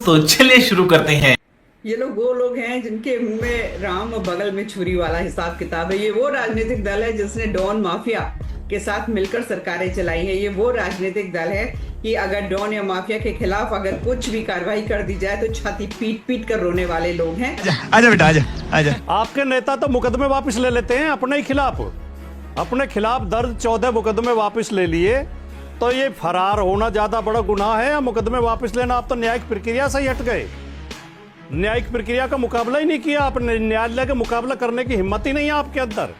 तो चलिए शुरू करते हैं। ये लोग वो लोग हैं जिनके मुंह में राम और बगल में छुरी वाला हिसाब किताब है। ये वो राजनीतिक दल है जिसने डॉन माफिया के साथ मिलकर सरकारें चलाई हैं। ये वो राजनीतिक दल है कि अगर डॉन या माफिया के खिलाफ अगर कुछ भी कार्रवाई कर दी जाए तो छाती पीट पीट कर रोने वाले लोग हैं। आजा बेटा आजा आजा। आपके नेता तो मुकदमे वापस ले लेते हैं अपने ही खिलाफ। अपने खिलाफ दर्ज 14 मुकदमे वापस ले लिए, तो ये फरार होना ज्यादा बड़ा गुनाह है या मुकदमे वापस लेना? आप तो न्यायिक प्रक्रिया से ही हट गए। न्यायिक प्रक्रिया का मुकाबला ही नहीं किया आपने। न्यायालय का मुकाबला करने की हिम्मत ही नहीं है आपके अंदर।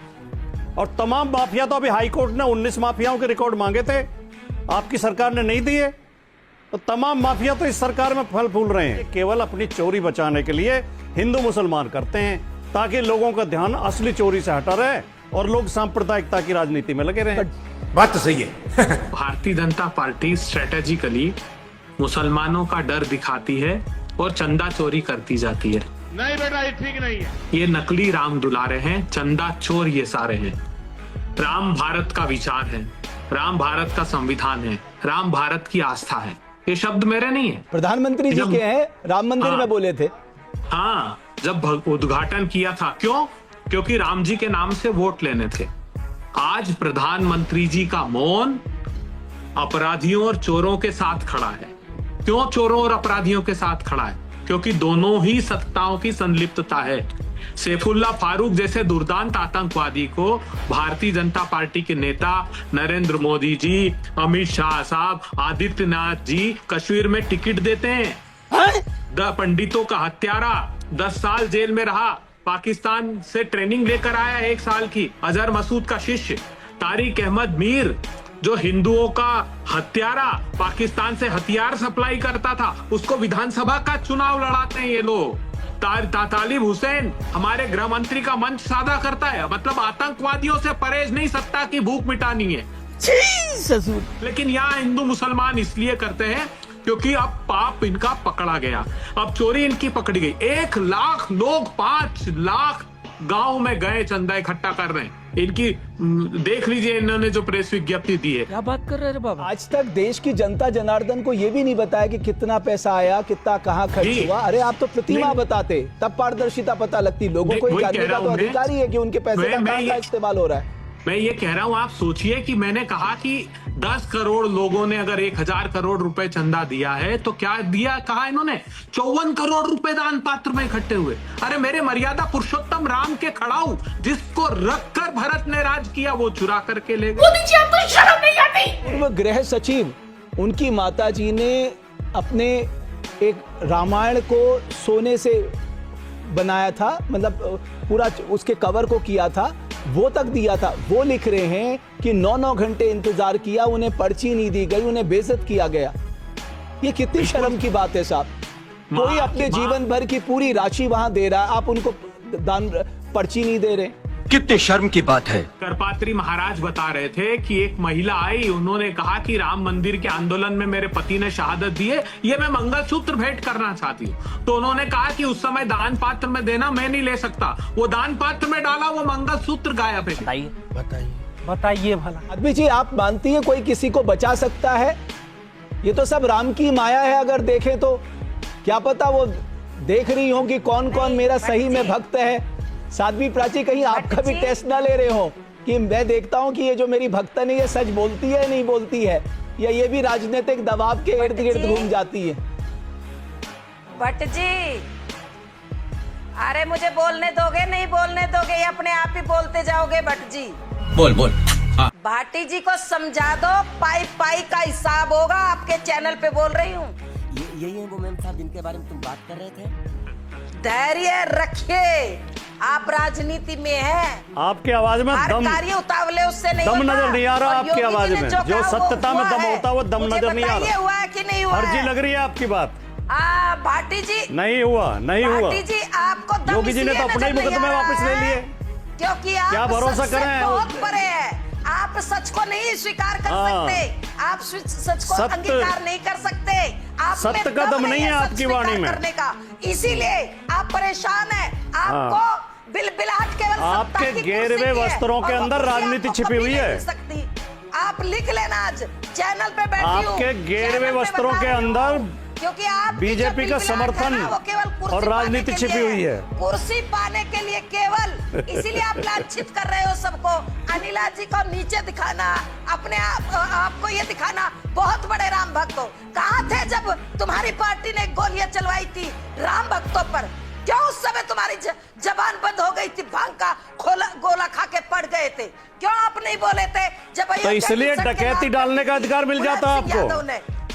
और तमाम माफिया तो अभी हाईकोर्ट ने 19 माफियाओं के रिकॉर्ड मांगे थे, आपकी सरकार ने नहीं दिए। तो तमाम माफिया तो इस सरकार में फल फूल रहे हैं। केवल अपनी चोरी बचाने के लिए हिंदू मुसलमान करते हैं ताकि लोगों का ध्यान असली चोरी से हटा रहे और लोग सांप्रदायिकता की राजनीति में लगे रहे। बात तो सही है। भारतीय जनता पार्टी स्ट्रेटेजिकली मुसलमानों का डर दिखाती है और चंदा चोरी करती जाती है। नहीं बेटा, ये ठीक नहीं है। ये नकली राम दुलारे हैं, चंदा चोर ये सारे हैं। राम भारत का विचार है, राम भारत का संविधान है, राम भारत की आस्था है। ये शब्द मेरे नहीं है, प्रधानमंत्री जी के हैं। राम मंदिर में बोले थे। हाँ, जब उद्घाटन किया था। क्यों? क्योंकि राम जी के नाम से वोट लेने थे। आज प्रधानमंत्री जी का मौन अपराधियों और चोरों के साथ खड़ा है। क्यों चोरों और अपराधियों के साथ खड़ा है? क्योंकि दोनों ही सत्ताओं की संलिप्तता है। सैफुल्लाह फारूक जैसे दुर्दांत आतंकवादी को भारतीय जनता पार्टी के नेता नरेंद्र मोदी जी, अमित शाह साहब, आदित्यनाथ जी कश्मीर में टिकट देते हैं। पंडितों का हत्यारा 10 साल जेल में रहा, पाकिस्तान से ट्रेनिंग लेकर आया 1 साल की। अजहर मसूद का शिष्य तारिक अहमद मीर जो हिंदुओं का हत्यारा, पाकिस्तान से हथियार सप्लाई करता था, उसको विधानसभा का चुनाव लड़ाते हैं ये लोग। तालिब हुसैन हमारे गृह मंत्री का मंच साधा करता है। मतलब आतंकवादियों से परहेज नहीं, सत्ता की भूख मिटानी है। लेकिन यहाँ हिंदू मुसलमान इसलिए करते हैं क्योंकि अब पाप इनका पकड़ा गया, अब चोरी इनकी पकड़ी गई। 1 लाख लोग 5 लाख गांव में गए चंदा इकट्ठा कर रहे हैं। इनकी देख लीजिए इन्होंने जो प्रेस विज्ञप्ति दी है। क्या बात कर रहे हैं बाबा? आज तक देश की जनता जनार्दन को यह भी नहीं बताया कि कितना पैसा आया, कितना कहाँ खर्च हुआ। अरे आप तो प्रतिमा बताते, तब पारदर्शिता पता लगती। लोगों को जानने का तो अधिकार ही है कि उनके पैसे का कहाँ इस्तेमाल हो रहा है। मैं ये कह रहा हूं, आप सोचिए कि मैंने कहा कि 10 करोड़ लोगों ने अगर 1000 करोड़ रुपए चंदा दिया है तो क्या दिया? कहा इन्होंने 54 करोड़ रुपए दान पात्र में इकट्ठे हुए। अरे मेरे मर्यादा पुरुषोत्तम राम के खड़ाऊ जिसको रखकर भरत ने राज किया, वो चुरा करके ले गए। आपको शर्म नहीं आती? पूर्व गृह सचिव उनकी माताजी ने अपने एक रामायण को सोने से बनाया था, मतलब पूरा उसके कवर को किया था, वो तक दिया था। वो लिख रहे हैं कि 9-9 घंटे इंतजार किया, उन्हें पर्ची नहीं दी गई, उन्हें बेइज्जत किया गया। ये कितनी शर्म की बात है साहब। कोई अपने जीवन भर की पूरी राशि वहां दे रहा है, आप उनको दान पर्ची नहीं दे रहे। कितनी शर्म की बात है। करपात्री महाराज बता रहे थे कि एक महिला आई, उन्होंने कहा कि राम मंदिर के आंदोलन में मेरे पति ने शहादत दी है, ये मैं मंगलसूत्र भेंट करना चाहती हूँ। तो उन्होंने कहा कि उस समय दान पात्र में देना मैं नहीं ले सकता। वो दान पात्र में डाला, वो मंगलसूत्र गायब है। बताइए भला आदमी जी, आप मानती हैं कोई किसी को बचा सकता है? ये तो सब राम की माया है। अगर देखें तो क्या पता वो देख रही हो कि कौन कौन मेरा सही में भक्त है। साध्वी प्राची, कहीं आपका भी टेस्ट ना ले रहे हो कि मैं देखता हूं कि ये जो मेरी भक्तन है ये सच बोलती है नहीं बोलती है, या ये भी राजनीतिक दबाव के इर्द गिर्द घूम जाती है। भट्ट जी, अरे मुझे बोलने दोगे नहीं बोलने दोगे? ये अपने आप ही बोलते जाओगे? भट्ट जी बोल बोल। भाटी जी को समझा दो, पाई पाई का हिसाब होगा। आपके चैनल पे बोल रही हूँ। यही है वो मैम साहब जिनके बारे में तुम बात कर रहे थे। धैर्य रखिए, आप राजनीति में हैं। आपकी आवाज में दम, उतावले उससे नहीं दम नजर नहीं आ रहा और आपकी आवाज में। जो सत्यता में दम होता है वो दम नजर नहीं आ रहा। हुआ है कि नहीं हुआ? फर्जी लग रही है आपकी बात। भाटी जी नहीं हुआ, नहीं हुआ। भाटी जी, आपको दम योगी जी ने तो अपने ही मुकदमे वापस ले लिए। क्योंकि आप क्या भरोसा सच से करें? बहुत परे है। आप सच को नहीं स्वीकार कर सकते, आप सच को अंगीकार नहीं कर सकते। आप सत्य का दम नहीं है आपकी वाणी में करने का, इसीलिए आप परेशान हैं। आपको बिलबिलाहट केवल आपके गेरवे वस्त्रों के अंदर राजनीति छिपी हुई है। आप लिख लेना, आज चैनल पे बैठी हूं। आपके गेरवे वस्त्रों के अंदर क्योंकि आप बीजेपी का समर्थन वो केवल कुर्सी और राजनीति पाने के छिपी लिए- हुई है। कुर्सी पाने के लिए केवल इसीलिए आप लांछित कर रहे हो सबको। अनिला जी को नीचे दिखाना, अपने आपको ये दिखाना बहुत बड़े राम भक्त हो। कहाँ थे जब तुम्हारी पार्टी ने गोलियां चलवाई थी राम भक्तों पर? क्यों उस समय तुम्हारी जबान बंद हो गई थी? भांग का गोला खा के पड़ गए थे? क्यों आप नहीं बोले थे जब तो इसलिए डकैती डालने का अधिकार मिल जाता आपको?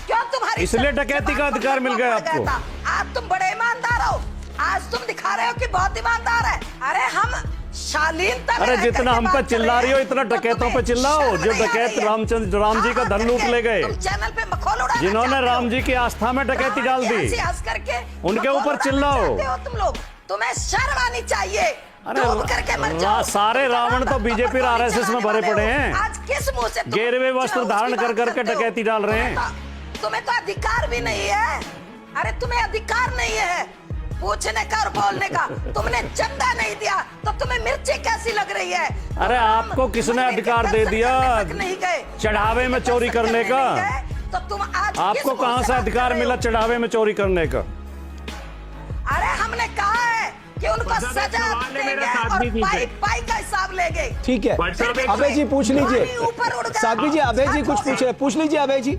क्यों तुम्हारी इसलिए डकैती का अधिकार मिल गया आपको? आज तुम बड़े ईमानदार हो, आज तुम दिखा रहे हो कि बहुत ईमानदार है। अरे हम शालीनता में अरे रह जितना करके हम पे बात कर चिल्ला रही हो हैं, इतना तो डकैतों पे तुम्हें चिल्लाओ। शर्म जो नहीं आ डकैत रही है? राम जी का धन लूट ले गए, तुम चैनल पे मखौल उड़ाना जिन्होंने चाहते हो। राम जी की आस्था में डकैती डाल दी, ऐसे हंस करके उनके मखौल ऊपर उड़ाना चिल्लाओ। चाहते हो तुम लोग। तुम्हें शर्म आनी चाहिए। अरे डूब करके मर जाओ। सारे रावण तो बीजेपी और आरएसएस में भरे पड़े हैं। आज किस मुंह से तुम गेरवे वस्त्र उसकी धारण कर बात करके करते हो? डकैती डाल रहे हैं। तुम्हें तो अधिकार भी नहीं है। अरे तुम्हें अधिकार नहीं है पूछने का और बोलने का। तुमने चंदा नहीं दिया तो तुम्हें मिर्ची कैसी लग रही है? अरे आपको किसने अधिकार दे दिया नहीं गए चढ़ावे में चोरी करने का? तो तुम आज आपको कहां से अधिकार मिला चढ़ावे में चोरी करने का? अरे हमने कहा है कि उनको बस सजा सवाल है देंगे मेरा और साध्वी जी से। पाई का हिसाब लेंगे। ठीक है, अभय जी पूछ लीजिए। ऊपर उड़ गया। साध्वी जी, अभय जी कुछ पूछ रहे, पूछ लीजिए अभय जी।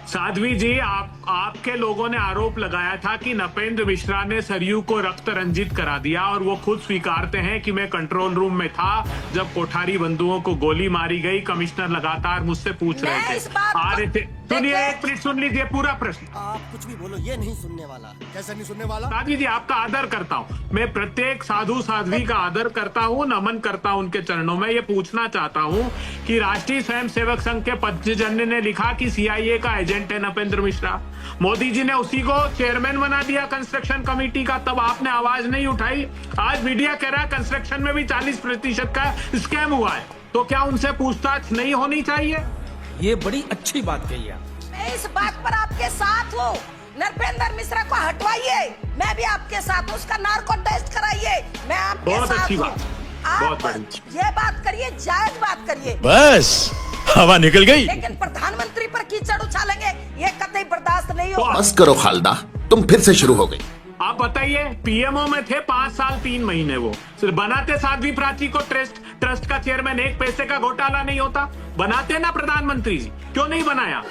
साध्वी जी आपके लोगों ने आरोप लगाया था कि नपेंद्र मिश्रा ने सरयू को रक्त रंजित करा दिया और वो खुद स्वीकारते हैं कि मैं कंट्रोल रूम में था जब कोठारी बंधुओं को गोली मारी गई। कमिश्नर लगातार मुझसे पूछ मैं रहे इस थे बात आ को- रहे थे। सुनिए एक मिनट सुन लीजिए पूरा प्रश्न। आप कुछ भी बोलो, ये नहीं सुनने वाला। कैसे नहीं सुनने वाला? साध्वी जी आपका आदर करता हूँ मैं, प्रत्येक साधु साध्वी का आदर करता हूँ, नमन करता हूँ उनके चरणों में। ये पूछना चाहता हूँ कि राष्ट्रीय स्वयंसेवक संघ के पंचजन्य ने लिखा कि सीआईए का एजेंट है नपेंद्र मिश्रा। मोदी जी ने उसी को चेयरमैन बना दिया कंस्ट्रक्शन कमेटी का, तब आपने आवाज नहीं उठाई। आज मीडिया कह रहा है कंस्ट्रक्शन में भी 40% का स्कैम हुआ है, तो क्या उनसे पूछताछ नहीं होनी चाहिए? ये बड़ी अच्छी बात कही आप। मैं इस बात पर आपके साथ हूँ। नरपेंद्र मिश्रा को हटवाइए, मैं भी आपके साथ हूँ। उसका नार्को टेस्ट कराइए, मैं आपके बहुत साथ अच्छी हूँ। बात, आप बहुत बड़ी। ये बात करिए, जायज बात करिए, बस हवा निकल गई। लेकिन प्रधानमंत्री पर कीचड़ उछालेंगे ये कतई बर्दाश्त नहीं होगा। बस करो खालदा, तुम फिर से शुरू हो गई। आप बताइए, पीएमओ में थे 5 साल 3 महीने, वो सिर्फ बनाते साध्वी प्राची को ट्रस्ट का चेयरमैन, 1 पैसे का घोटाला नहीं होता। बनाते ना प्रधानमंत्री जी, क्यों नहीं बनाया?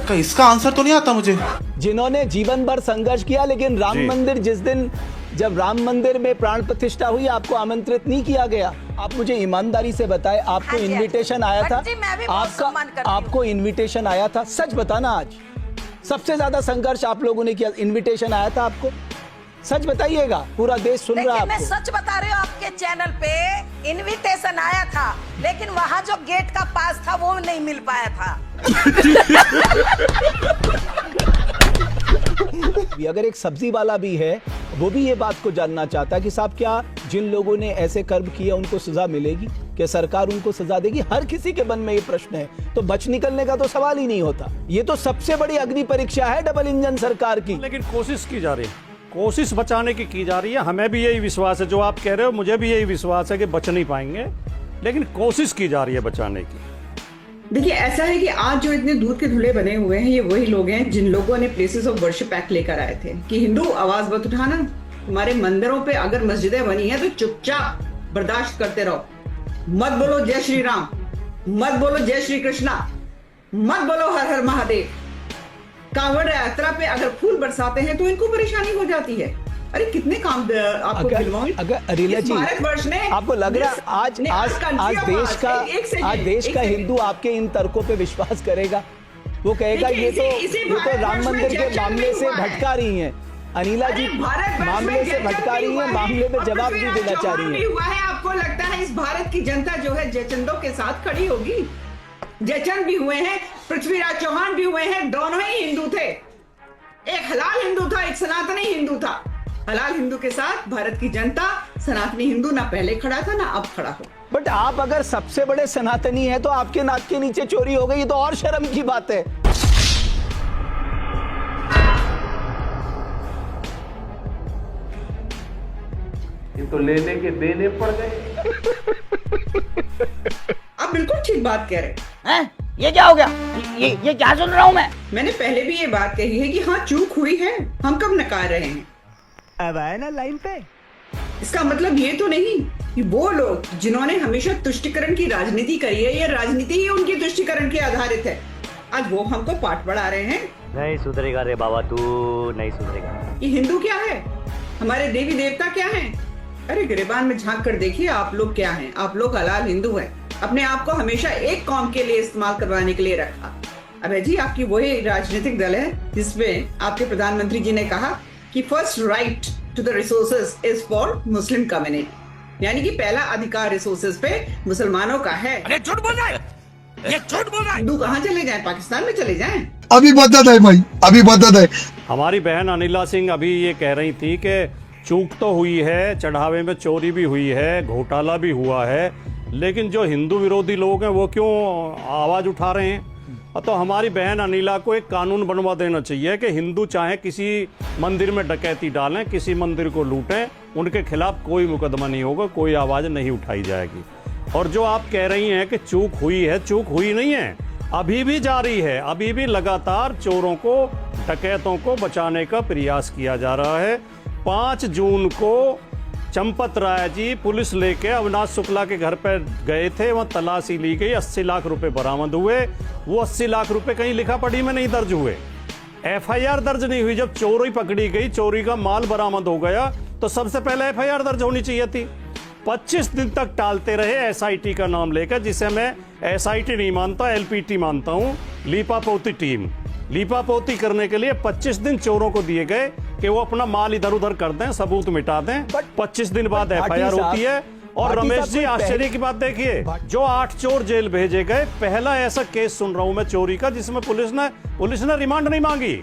तो इसका आंसर तो नहीं आता मुझे। जिन्होंने जीवन भर संघर्ष किया, लेकिन राम मंदिर जिस दिन जब राम मंदिर में प्राण प्रतिष्ठा हुई आपको आमंत्रित नहीं किया गया। आप मुझे ईमानदारी से बताएं, आपको हाँ जी, इनविटेशन आया था? भट्ट जी, मैं भी बहुत सम्मान करती हूँ। आपको इनविटेशन आया था? सच बताना, आज सबसे ज्यादा संघर्ष आप लोगों ने किया, इनविटेशन आया था आपको? सच बताइएगा, पूरा देश सुन रहा है मैं आपको। सच बता रही हूँ, आपके चैनल पे इनविटेशन आया था, लेकिन वहाँ जो गेट का पास था वो नहीं मिल पाया था। अगर एक सब्जी वाला भी है, वो भी ये बात को जानना चाहता है कि साहब क्या जिन लोगों ने ऐसे कर्म किया उनको सजा मिलेगी? क्या सरकार उनको सजा देगी? हर किसी के मन में ये प्रश्न है, तो बच निकलने का तो सवाल ही नहीं होता। ये तो सबसे बड़ी अग्नि परीक्षा है डबल इंजन सरकार की। लेकिन कोशिश की जा रही है, कोशिश बचाने की जा रही है। हमें भी यही विश्वास है, जो आप कह रहे हो मुझे भी यही विश्वास है कि बच नहीं पाएंगे, लेकिन कोशिश की जा रही है बचाने की। देखिए, ऐसा है कि आज जो इतने दूध के धुले बने हुए हैं, ये वही लोग हैं जिन लोगों ने प्लेसेस ऑफ वर्शिप एक्ट लेकर आए थे कि हिंदू आवाज मत उठाना, तुम्हारे मंदिरों पे अगर मस्जिदें बनी है तो चुपचाप बर्दाश्त करते रहो, मत बोलो जय श्री राम, मत बोलो जय श्री कृष्णा, मत बोलो हर हर महादेव। कांवड़ यात्रा पे अगर फूल बरसाते हैं तो इनको परेशानी हो जाती है। अरे कितने काम आपको दिलवाऊं? अगर अरिला जी, भारतवर्ष ने आपको लग रहा है आज देश का हिंदू आपके इन तर्कों पे विश्वास करेगा? वो कहेगा ये तो राम मंदिर के मामले से भटका रही हैं। अनिला जी मामले से भटका रही है, मामले में जवाब भी देना चाह रही है। हुआ है, आपको लगता है इस भारत की जनता जो है जयचंदों के साथ खड़ी होगी? जयचंद भी हुए हैं, पृथ्वीराज चौहान भी हुए हैं, दोनों ही हिंदू थे। एक हलाल हिंदू था, एक सनातनी हिंदू था। हलाल हिंदू के साथ भारत की जनता, सनातनी हिंदू ना पहले खड़ा था ना अब खड़ा हो। बट आप अगर सबसे बड़े सनातनी हैं तो आपके नाक के नीचे चोरी हो गई, ये तो और शर्म की बात है। ये तो लेने के देने पड़ गए। आप बिल्कुल ठीक बात कह रहे हैं। ये क्या हो गया? ये क्या सुन रहा हूँ मैं? मैंने पहले भी ये बात कही है कि हाँ चूक हुई है, हम कब नकार रहे हैं। अब आए ना लाइन पे। इसका मतलब ये तो नहीं कि वो लोग जिन्होंने हमेशा तुष्टिकरण की राजनीति करी है, ये राजनीति ही उनकी तुष्टिकरण के आधारित है, आज वो हमको पाठ पढ़ा रहे हैं। नहीं सुधरेगा रे बाबा, तू नहीं सुधरेगा। ये हिंदू क्या है, हमारे देवी देवता क्या हैं? अरे गिरेबान में झांक कर देखिए आप लोग क्या हैं। आप लोग हलाल हिंदू हैं, अपने आप को हमेशा एक कौम के लिए इस्तेमाल करवाने के लिए रखा। अबे जी आपकी वही राजनीतिक दल है जिसमें आपके प्रधानमंत्री जी ने कहा कि first right to the resources is for Muslim community, यानी कि पहला अधिकार रिसोर्सेज पे मुसलमानों का है। अरे झूठ बोल रहा है, ये झूठ बोल रहा है। हिंदू कहाँ चले जाएं? पाकिस्तान में चले जाएं? अभी बदत है भाई, अभी बदत है। हमारी बहन अनिला सिंह अभी ये कह रही थी कि चूक तो हुई है, चढ़ावे में चोरी भी हुई है, घोटाला भी हुआ है, लेकिन जो हिंदू विरोधी लोग हैं वो क्यों आवाज उठा रहे हैं? तो हमारी बहन अनिला को एक कानून बनवा देना चाहिए कि हिंदू चाहे किसी मंदिर में डकैती डालें, किसी मंदिर को लूटें, उनके खिलाफ कोई मुकदमा नहीं होगा, कोई आवाज नहीं उठाई जाएगी। और जो आप कह रही हैं कि चूक हुई है, चूक हुई नहीं है, अभी भी जारी है, अभी भी लगातार चोरों को, डकैतों को बचाने का प्रयास किया जा रहा है। 5 जून को चंपत राय जी पुलिस लेके अविनाश शुक्ला के घर पर गए थे, वहां तलाशी ली गई, 80 लाख रुपए बरामद हुए। वो 80 लाख रुपए कहीं लिखा पढ़ी में नहीं दर्ज हुए, एफआईआर दर्ज नहीं हुई। जब चोरी पकड़ी गई, चोरी का माल बरामद हो गया, तो सबसे पहले एफआईआर दर्ज होनी चाहिए थी। 25 दिन तक टालते रहे एसआईटी का नाम लेकर, जिसे मैं एसआईटी नहीं मानता, एलपीटी मानता हूं, लीपापोती टीम। लीपापोती करने के लिए 25 दिन चोरों को दिए गए कि वो अपना माल इधर उधर कर दें, सबूत मिटा दें। 25 दिन बाद एफआईआर होती है। और रमेश जी आश्चर्य की बात देखिए, जो 8 चोर जेल भेजे गए, पहला ऐसा केस सुन रहा हूं मैं चोरी का जिसमें पुलिस ने रिमांड नहीं मांगी।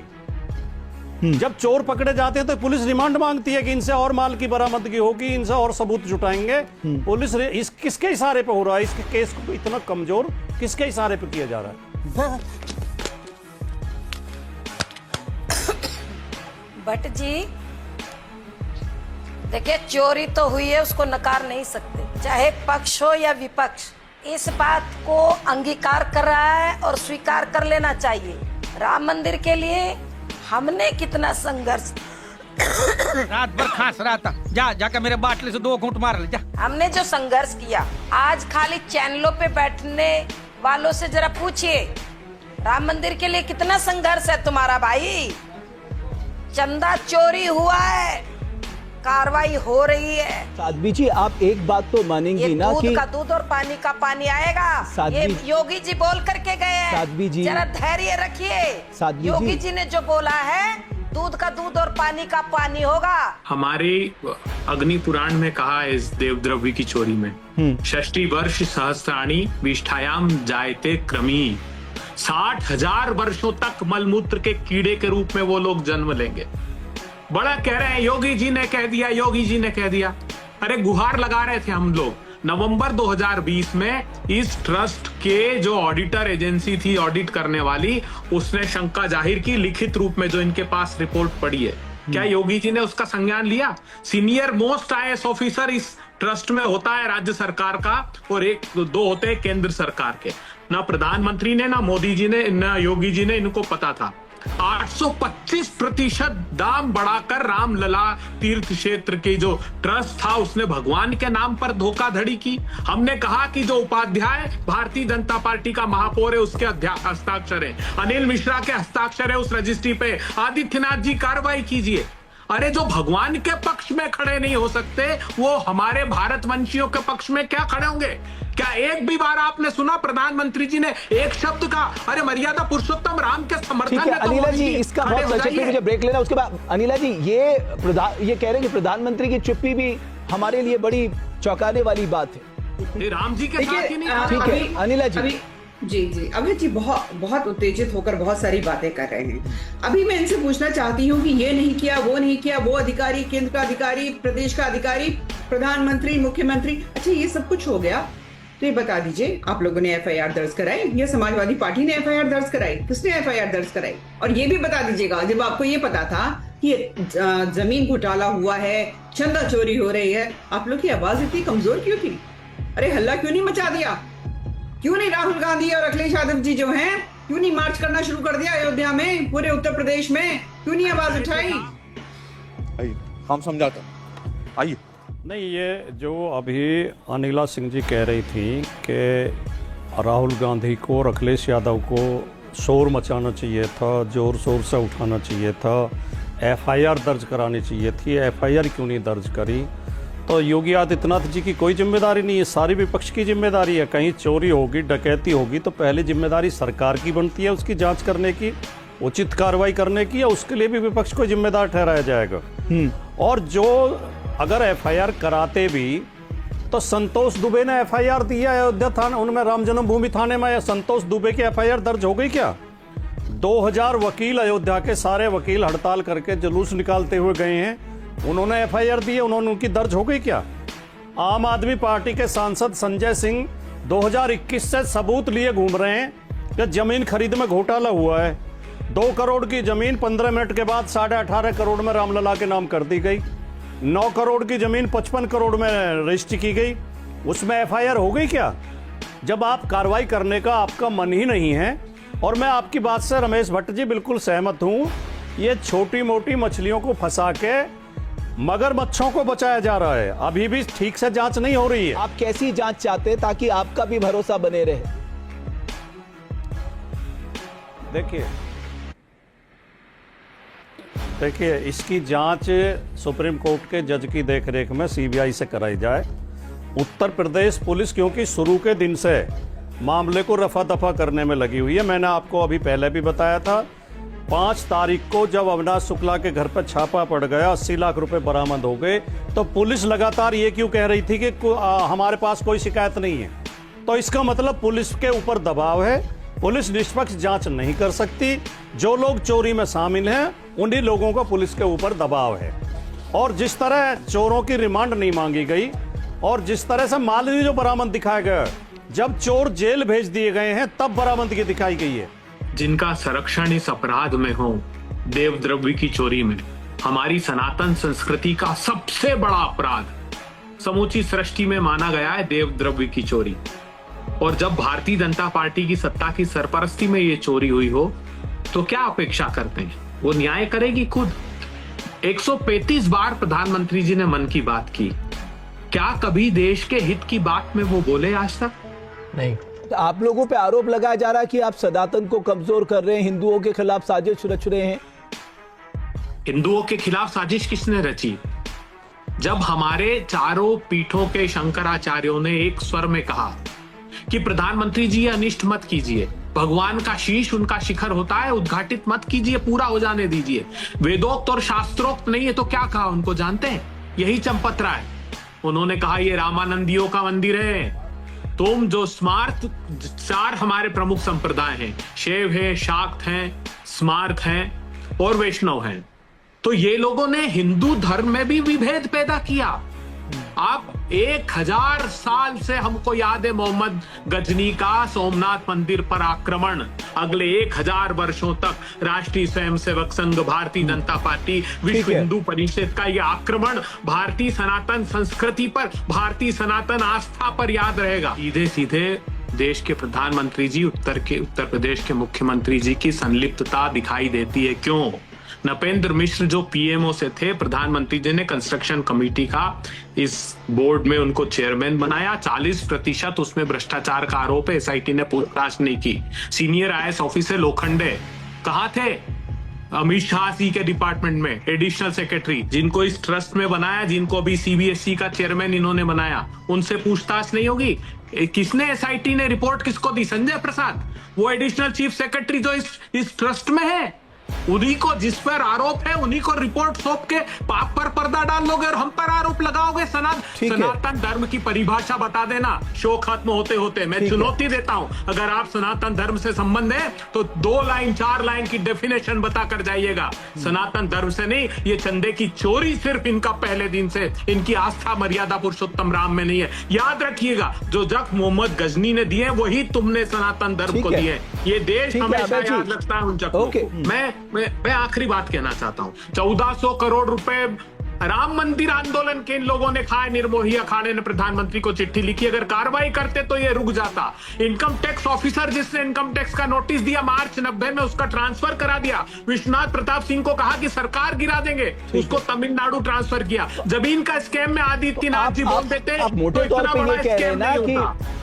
जब चोर पकड़े जाते हैं तो पुलिस रिमांड मांगती है कि इनसे और माल की बरामदगी होगी, इनसे और सबूत जुटाएंगे। पुलिस इस किसके इशारे पे हो रहा है? इसके केस को इतना कमजोर किसके इशारे पे किया जा रहा है? भट्ट जी देखिए, चोरी तो हुई है, उसको नकार नहीं सकते, चाहे पक्ष हो या विपक्ष। इस बात को अंगीकार कर रहा है और स्वीकार कर लेना चाहिए। राम मंदिर के लिए हमने कितना संघर्ष, रात भर खांस रहा था, जाकर मेरे बाटले से 2 घूंट मार ले जा। हमने जो संघर्ष किया, आज खाली चैनलों पे बैठने वालों से जरा पूछिए, राम मंदिर के लिए कितना संघर्ष है तुम्हारा भाई। चंदा चोरी हुआ है, कार्रवाई हो रही है। साध्वी जी आप एक बात तो मानेंगी ना कि दूध का दूध और पानी का पानी आएगा। ये योगी जी बोल करके गए हैं। साध्वी जी जरा धैर्य रखिए। योगी जी ने जो बोला है, दूध का दूध और पानी का पानी होगा। हमारे अग्नि पुराण में कहा है इस देवद्रव्य की चोरी में, षष्ठी वर्ष सहस्राणी विष्ठायाम जायते क्रमी। 60,000 वर्षों तक मलमूत्र के कीड़े के रूप में वो लोग जन्म लेंगे। बड़ा कह रहे हैं योगी जी ने कह दिया, योगी जी ने कह दिया। अरे गुहार लगा रहे थे हम लोग। नवंबर 2020 में इस ट्रस्ट के जो ऑडिटर एजेंसी थी ऑडिट करने वाली, उसने शंका जाहिर की लिखित रूप में, जो इनके पास रिपोर्ट पड़ी है। क्या योगी जी ने उसका संज्ञान लिया? सीनियर मोस्ट आईएएस ऑफिसर इस ट्रस्ट में होता है राज्य सरकार का, और 2 होते हैं केंद्र सरकार के। ना प्रधानमंत्री ने, ना मोदी जी ने, ना योगी जी ने इनको पता था। 825% दाम बढ़ाकर रामलला तीर्थ क्षेत्र के जो ट्रस्ट था, उसने भगवान के नाम पर धोखाधड़ी की। हमने कहा कि जो उपाध्याय भारतीय जनता पार्टी का महापौर है, उसके हस्ताक्षर है, अनिल मिश्रा के हस्ताक्षर है उस रजिस्ट्री पे। आदित्यनाथ जी कार्रवाई कीजिए। अरे जो भगवान के पक्ष में खड़े नहीं हो सकते, वो हमारे भारतवंशियों के पक्ष में क्या खड़े होंगे? क्या एक भी बार आपने सुना प्रधानमंत्री जी ने एक शब्द का, अरे मर्यादा पुरुषोत्तम राम के समर्थन में? अनिला जी इसका बहुत संक्षेप में मुझे ब्रेक लेना, उसके बाद अनिला जी ये कह रहे हैं कि प्रधानमंत्री की चुप्पी भी हमारे लिए बड़ी चौंकाने वाली बात है। राम जी के साथ ही नहीं। ठीक है अनिला जी। जी अभय जी बहुत उत्तेजित होकर बहुत सारी बातें कर रहे हैं। अभी मैं इनसे पूछना चाहती हूँ कि ये नहीं किया, वो नहीं किया, वो अधिकारी, केंद्र का अधिकारी, प्रदेश का अधिकारी, प्रधानमंत्री, मुख्यमंत्री, अच्छा ये सब कुछ हो गया, तो ये बता दीजिए आप लोगों ने एफआईआर दर्ज कराई या समाजवादी पार्टी ने एफआईआर दर्ज कराई? किसने एफआईआर दर्ज कराई? और ये भी बता दीजिएगा, जब आपको ये पता था कि जमीन घोटाला हुआ है, चंदा चोरी हो रही है, आप लोग की आवाज इतनी कमजोर क्यों थी? अरे हल्ला क्यों नहीं मचा दिया? क्यों नहीं राहुल गांधी और अखिलेश यादव जी जो हैं, क्यों नहीं मार्च करना शुरू कर दिया अयोध्या में, पूरे उत्तर प्रदेश में, क्यों नहीं आवाज उठाई? हम समझाते हैं, आइए। नहीं, ये जो अभी अनिला सिंह जी कह रही थी कि राहुल गांधी को और अखिलेश यादव को शोर मचाना चाहिए था, जोर शोर से उठाना चाहिए था, एफआईआर दर्ज करानी चाहिए थी, एफआईआर क्यों नहीं दर्ज करी? तो योगी आदित्यनाथ जी की कोई जिम्मेदारी नहीं है, सारी विपक्ष की जिम्मेदारी है। कहीं चोरी होगी, डकैती होगी तो पहले जिम्मेदारी सरकार की बनती है उसकी जांच करने की, उचित कार्रवाई करने की, या उसके लिए भी विपक्ष को जिम्मेदार ठहराया जाएगा। और जो अगर एफआईआर कराते भी तो संतोष दुबे ने एफआईआर दी है अयोध्या थाना, उनमें राम जन्मभूमि थाने में, या संतोष दुबे की एफआईआर दर्ज हो गई क्या? 2000 वकील, अयोध्या के सारे वकील हड़ताल करके जुलूस निकालते हुए गए हैं, उन्होंने एफआईआर दी है, उन्होंने उनकी दर्ज हो गई क्या? आम आदमी पार्टी के सांसद संजय सिंह 2021 से सबूत लिए घूम रहे हैं कि जमीन खरीद में घोटाला हुआ है। 2 करोड़ की जमीन 15 मिनट के बाद 18.5 करोड़ में रामलला के नाम कर दी गई। 9 करोड़ की जमीन 55 करोड़ में रजिस्ट्री की गई, उसमें एफआईआर हो गई क्या? जब आप कार्रवाई करने का आपका मन ही नहीं है, और मैं आपकी बात से रमेश भट्ट जी बिल्कुल सहमत हूं, ये छोटी मोटी मछलियों को फंसा के मगरमच्छों को बचाया जा रहा है, अभी भी ठीक से जांच नहीं हो रही है। आप कैसी जांच चाहते हैं ताकि आपका भी भरोसा बने रहे? देखिए, इसकी जांच सुप्रीम कोर्ट के जज की देखरेख में सीबीआई से कराई जाए। उत्तर प्रदेश पुलिस क्योंकि शुरू के दिन से मामले को रफा दफा करने में लगी हुई है। मैंने आपको अभी पहले भी बताया था, 5 तारीख को जब अविनाश शुक्ला के घर पर छापा पड़ गया, 80 लाख रुपए बरामद हो गए, तो पुलिस लगातार ये क्यों कह रही थी कि हमारे पास कोई शिकायत नहीं है? तो इसका मतलब पुलिस के ऊपर दबाव है, पुलिस निष्पक्ष जांच नहीं कर सकती, जो लोग चोरी में शामिल हैं उन्हीं लोगों का पुलिस के ऊपर दबाव है। और जिस तरह चोरों की रिमांड नहीं मांगी गई, और जिस तरह से माल जो बरामद दिखाया गया, जब चोर जेल भेज दिए गए हैं तब बरामदगी दिखाई गई है। जिनका संरक्षण इस अपराध में हो, देव द्रव्य की चोरी में, हमारी सनातन संस्कृति का सबसे बड़ा अपराध समूची सृष्टि में माना गया है देव द्रव्य की चोरी। और जब भारतीय जनता पार्टी की सत्ता की सरपरस्ती में ये चोरी हुई हो तो क्या अपेक्षा करते हैं? वो न्याय करेगी खुद। 135 बार प्रधानमंत्री जी ने मन की बात की, क्या कभी देश के हित की बात में वो बोले आज तक? नहीं। आप लोगों पे आरोप लगाया जा रहा है कि आप सनातन को कमजोर कर रहे हैं, हिंदुओं के खिलाफ साजिश रच रहे हैं। हिंदुओं के खिलाफ साजिश किसने रची? जब हमारे चारों पीठों के शंकराचार्यों ने एक स्वर में कहा कि प्रधानमंत्री जी अनिष्ट मत कीजिए, भगवान का शीश उनका शिखर होता है, उद्घाटित मत कीजिए, पूरा हो जाने दीजिए, वेदोक्त और शास्त्रोक्त नहीं है, तो क्या कहा उनको जानते हैं? यही चंपत राय। उन्होंने कहा ये रामानंदियों का मंदिर है, तुम जो स्मार्त 4 हमारे प्रमुख संप्रदाय हैं, शैव है, शाक्त हैं, स्मार्त हैं और वैष्णव हैं, तो ये लोगों ने हिंदू धर्म में भी विभेद पैदा किया। आप 1000 साल से हमको याद है मोहम्मद गजनी का सोमनाथ मंदिर पर आक्रमण, अगले 1000 वर्षों तक राष्ट्रीय स्वयंसेवक संघ, भारतीय जनता पार्टी, विश्व हिंदू परिषद का यह आक्रमण भारतीय सनातन संस्कृति पर, भारतीय सनातन आस्था पर याद रहेगा। सीधे सीधे देश के प्रधानमंत्री जी, उत्तर प्रदेश के मुख्यमंत्री जी की संलिप्तता दिखाई देती है। क्यों? नपेंद्र मिश्र जो पीएमओ से थे, प्रधानमंत्री जी ने कंस्ट्रक्शन कमेटी का इस बोर्ड में उनको चेयरमैन बनाया। 40% उसमें भ्रष्टाचार का आरोप है, एसआईटी ने पूछताछ नहीं की। सीनियर आईएएस ऑफिसर लोखंडे कहाँ थे? अमित शाह जी के डिपार्टमेंट में एडिशनल सेक्रेटरी, जिनको इस ट्रस्ट में बनाया, जिनको भी सीबीएसई का चेयरमैन इन्होंने बनाया, उनसे पूछताछ नहीं होगी? किसने एसआईटी ने रिपोर्ट किसको दी? संजय प्रसाद, वो एडिशनल चीफ सेक्रेटरी जो इस ट्रस्ट में है, उन्हीं को, जिस पर आरोप है, उन्हीं को रिपोर्ट सौंप के पाप पर पर्दा डाल लोगे और हम पर आरोप लगाओगे। सनातन धर्म की परिभाषा बता देना शो खत्म होते होते। मैं चुनौती देता हूं, अगर आप सनातन धर्म से संबंध है तो 2 लाइन 4 लाइन की डेफिनेशन बता कर जाइएगा। सनातन धर्म से नहीं, ये चंदे की चोरी सिर्फ इनका पहले दिन से, इनकी आस्था मर्यादा पुरुषोत्तम राम में नहीं है। याद रखिएगा, जो जख्म मोहम्मद गजनी ने दिए वही तुमने सनातन धर्म को दिए। ये देश हमेशा याद रखता है उन जख्मों को। मैं आखिरी बात कहना चाहता हूं, 1400 करोड़ रुपए राम मंदिर आंदोलन के इन लोगों ने खाए, निर्मोही अखाड़े ने प्रधानमंत्री को चिट्ठी लिखी, अगर कार्रवाई करते तो ये रुक जाता। इनकम टैक्स ऑफिसर जिसने इनकम टैक्स का नोटिस दिया मार्च 90 में, उसका ट्रांसफर करा दिया। विश्वनाथ प्रताप सिंह को कहा कि सरकार गिरा देंगे, उसको तमिलनाडु ट्रांसफर किया। जमीन का स्कैम में आदित्यनाथ जी बोल देते आप मोटे तौर पे ये कह रहे हैं ना कि